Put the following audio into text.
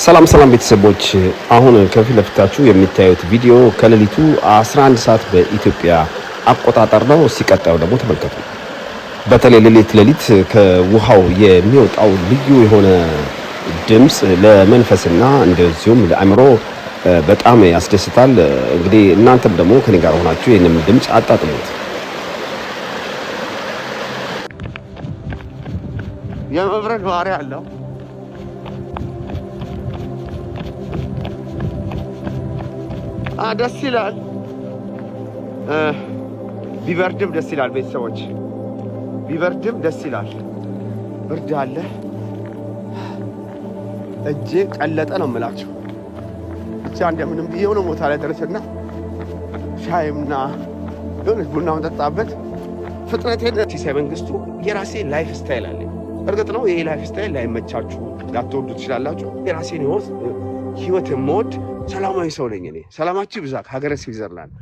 ሰላም ቤተሰቦች አሁን ከፊት ለፊታችሁ የሚታዩት ቪዲዮ ከሌሊቱ 11 ሰዓት በኢትዮጵያ አቆጣጠር ነው። ሲቀጣው ደግሞ ተመልከቱ። በተለይ ሌሊት ከውሃው የሚወጣው ልዩ የሆነ ድምጽ ለመንፈስና እንደዚሁም ለአእምሮ በጣም ያስደስታል። እንግዲህ እናንተም ደግሞ ከኔ ጋር ሆናችሁ ይሄንን ድምጽ አጣጥሙት። የመብረር ባህሪ አለው። ደስ ይላል። ቢበርድም ደስ ይላል። ቤተሰቦች ቢበርድም ደስ ይላል። ብርድ አለ። እጄ ቀለጠ ነው የምላችሁ። ብቻ እንደምንም ብዬ የሆነ ቦታ ላይ ደረሰና ሻይምና የሆነ ቡና መጠጣበት ፍጥነቴን ሲሳይ መንግስቱ የራሴ ላይፍ ስታይል አለኝ። እርግጥ ነው ይሄ ላይፍ ስታይል ላይመቻችሁ ላትወዱ ትችላላችሁ። የራሴን ህይወት የምወድ ሰላማዊ ሰው ነኝ እኔ። ሰላማችሁ ይብዛ። ሀገረ ስዊዘርላንድ